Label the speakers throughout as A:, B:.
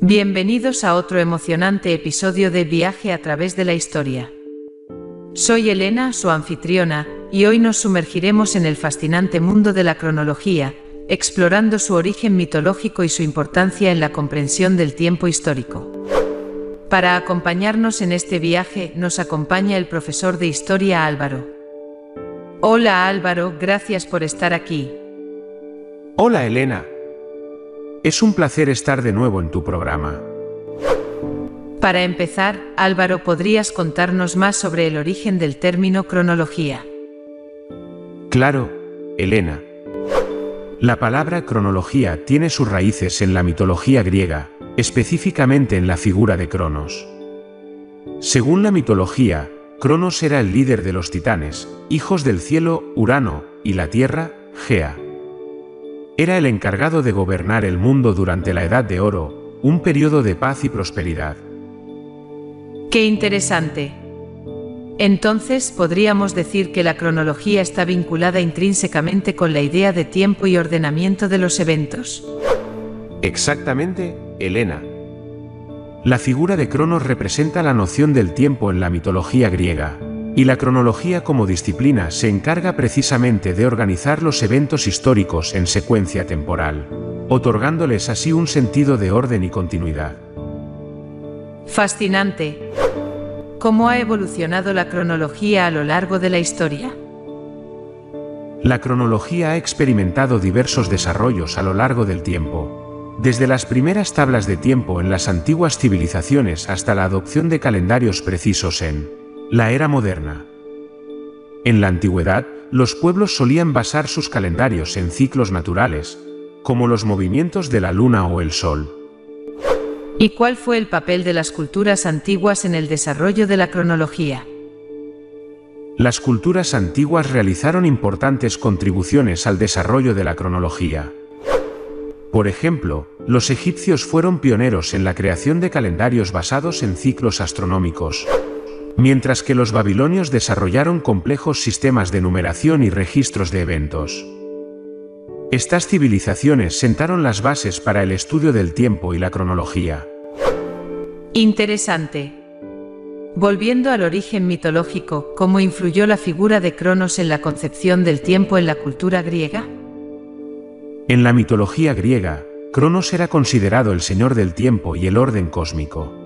A: Bienvenidos a otro emocionante episodio de Viaje a través de la historia. Soy Elena, su anfitriona, y hoy nos sumergiremos en el fascinante mundo de la cronología, explorando su origen mitológico y su importancia en la comprensión del tiempo histórico. Para acompañarnos en este viaje, nos acompaña el profesor de Historia Álvaro. Hola Álvaro, gracias por estar aquí.
B: Hola Elena. Es un placer estar de nuevo en tu programa.
A: Para empezar, Álvaro, ¿podrías contarnos más sobre el origen del término cronología?
B: Claro, Elena. La palabra cronología tiene sus raíces en la mitología griega, específicamente en la figura de Cronos. Según la mitología, Cronos era el líder de los titanes, hijos del cielo, Urano, y la tierra, Gea. Era el encargado de gobernar el mundo durante la Edad de Oro, un periodo de paz y prosperidad.
A: ¡Qué interesante! Entonces, ¿podríamos decir que la cronología está vinculada intrínsecamente con la idea de tiempo y ordenamiento de los eventos?
B: Exactamente, Elena. La figura de Cronos representa la noción del tiempo en la mitología griega, y la cronología como disciplina se encarga precisamente de organizar los eventos históricos en secuencia temporal, otorgándoles así un sentido de orden y continuidad.
A: Fascinante. ¿Cómo ha evolucionado la cronología a lo largo de la historia?
B: La cronología ha experimentado diversos desarrollos a lo largo del tiempo, desde las primeras tablas de tiempo en las antiguas civilizaciones hasta la adopción de calendarios precisos en la era moderna. En la antigüedad, los pueblos solían basar sus calendarios en ciclos naturales, como los movimientos de la luna o el sol.
A: ¿Y cuál fue el papel de las culturas antiguas en el desarrollo de la cronología?
B: Las culturas antiguas realizaron importantes contribuciones al desarrollo de la cronología. Por ejemplo, los egipcios fueron pioneros en la creación de calendarios basados en ciclos astronómicos, mientras que los babilonios desarrollaron complejos sistemas de numeración y registros de eventos. Estas civilizaciones sentaron las bases para el estudio del tiempo y la cronología.
A: Interesante. Volviendo al origen mitológico, ¿cómo influyó la figura de Cronos en la concepción del tiempo en la cultura griega?
B: En la mitología griega, Cronos era considerado el señor del tiempo y el orden cósmico.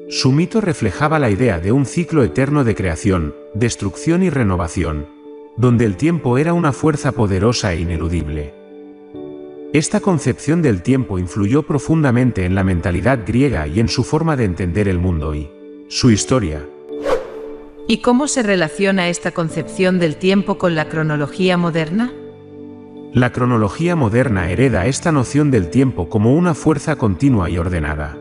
B: Su mito reflejaba la idea de un ciclo eterno de creación, destrucción y renovación, donde el tiempo era una fuerza poderosa e ineludible. Esta concepción del tiempo influyó profundamente en la mentalidad griega y en su forma de entender el mundo y su historia.
A: ¿Y cómo se relaciona esta concepción del tiempo con la cronología moderna?
B: La cronología moderna hereda esta noción del tiempo como una fuerza continua y ordenada.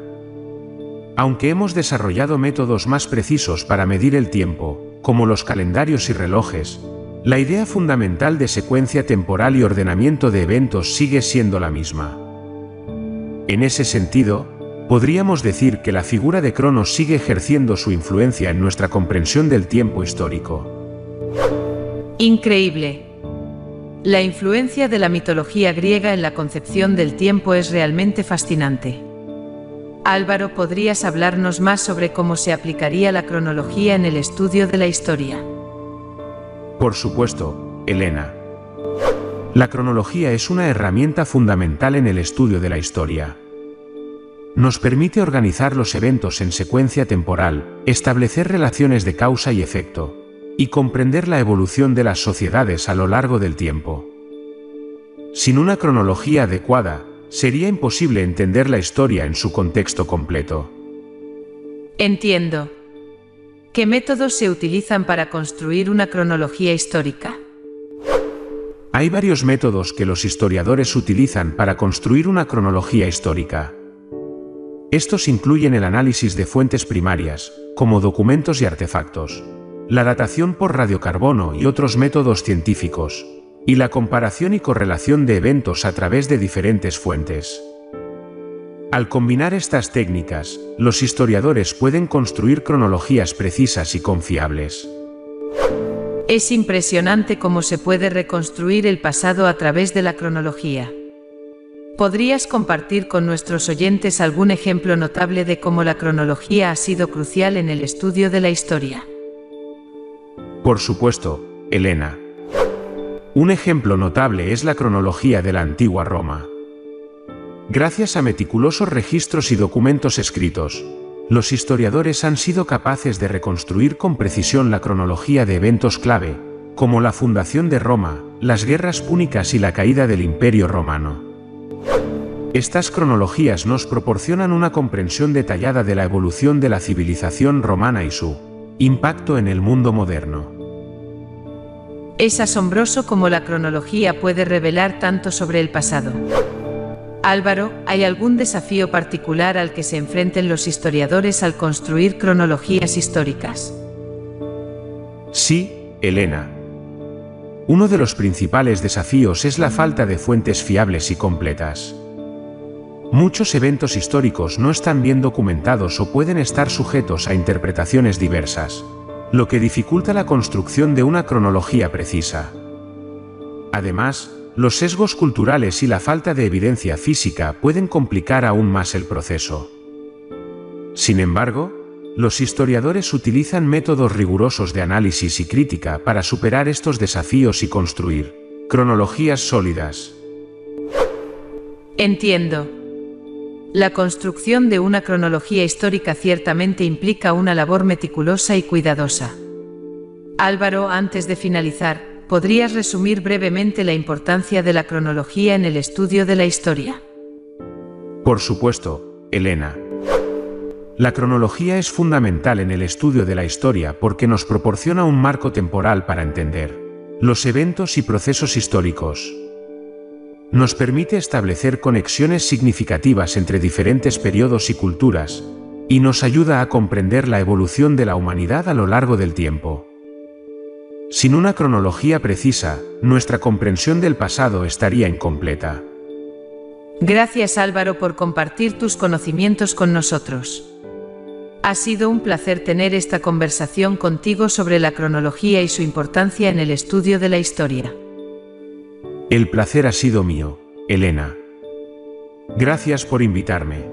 B: Aunque hemos desarrollado métodos más precisos para medir el tiempo, como los calendarios y relojes, la idea fundamental de secuencia temporal y ordenamiento de eventos sigue siendo la misma. En ese sentido, podríamos decir que la figura de Cronos sigue ejerciendo su influencia en nuestra comprensión del tiempo histórico.
A: Increíble. La influencia de la mitología griega en la concepción del tiempo es realmente fascinante. Álvaro, ¿podrías hablarnos más sobre cómo se aplicaría la cronología en el estudio de la historia?
B: Por supuesto, Elena. La cronología es una herramienta fundamental en el estudio de la historia. Nos permite organizar los eventos en secuencia temporal, establecer relaciones de causa y efecto, y comprender la evolución de las sociedades a lo largo del tiempo. Sin una cronología adecuada, sería imposible entender la historia en su contexto completo.
A: Entiendo. ¿Qué métodos se utilizan para construir una cronología histórica?
B: Hay varios métodos que los historiadores utilizan para construir una cronología histórica. Estos incluyen el análisis de fuentes primarias, como documentos y artefactos, la datación por radiocarbono y otros métodos científicos, y la comparación y correlación de eventos a través de diferentes fuentes. Al combinar estas técnicas, los historiadores pueden construir cronologías precisas y confiables.
A: Es impresionante cómo se puede reconstruir el pasado a través de la cronología. ¿Podrías compartir con nuestros oyentes algún ejemplo notable de cómo la cronología ha sido crucial en el estudio de la historia?
B: Por supuesto, Elena. Un ejemplo notable es la cronología de la antigua Roma. Gracias a meticulosos registros y documentos escritos, los historiadores han sido capaces de reconstruir con precisión la cronología de eventos clave, como la fundación de Roma, las guerras púnicas y la caída del Imperio Romano. Estas cronologías nos proporcionan una comprensión detallada de la evolución de la civilización romana y su impacto en el mundo moderno.
A: Es asombroso cómo la cronología puede revelar tanto sobre el pasado. Álvaro, ¿hay algún desafío particular al que se enfrenten los historiadores al construir cronologías históricas?
B: Sí, Elena. Uno de los principales desafíos es la falta de fuentes fiables y completas. Muchos eventos históricos no están bien documentados o pueden estar sujetos a interpretaciones diversas, lo que dificulta la construcción de una cronología precisa. Además, los sesgos culturales y la falta de evidencia física pueden complicar aún más el proceso. Sin embargo, los historiadores utilizan métodos rigurosos de análisis y crítica para superar estos desafíos y construir cronologías sólidas.
A: Entiendo. La construcción de una cronología histórica ciertamente implica una labor meticulosa y cuidadosa. Álvaro, antes de finalizar, ¿podrías resumir brevemente la importancia de la cronología en el estudio de la historia?
B: Por supuesto, Elena. La cronología es fundamental en el estudio de la historia porque nos proporciona un marco temporal para entender los eventos y procesos históricos. Nos permite establecer conexiones significativas entre diferentes periodos y culturas, y nos ayuda a comprender la evolución de la humanidad a lo largo del tiempo. Sin una cronología precisa, nuestra comprensión del pasado estaría incompleta.
A: Gracias, Álvaro, por compartir tus conocimientos con nosotros. Ha sido un placer tener esta conversación contigo sobre la cronología y su importancia en el estudio de la historia.
B: El placer ha sido mío, Elena. Gracias por invitarme.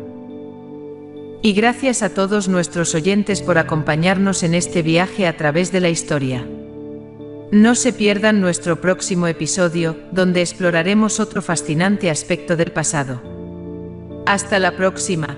A: Y gracias a todos nuestros oyentes por acompañarnos en este viaje a través de la historia. No se pierdan nuestro próximo episodio, donde exploraremos otro fascinante aspecto del pasado. Hasta la próxima.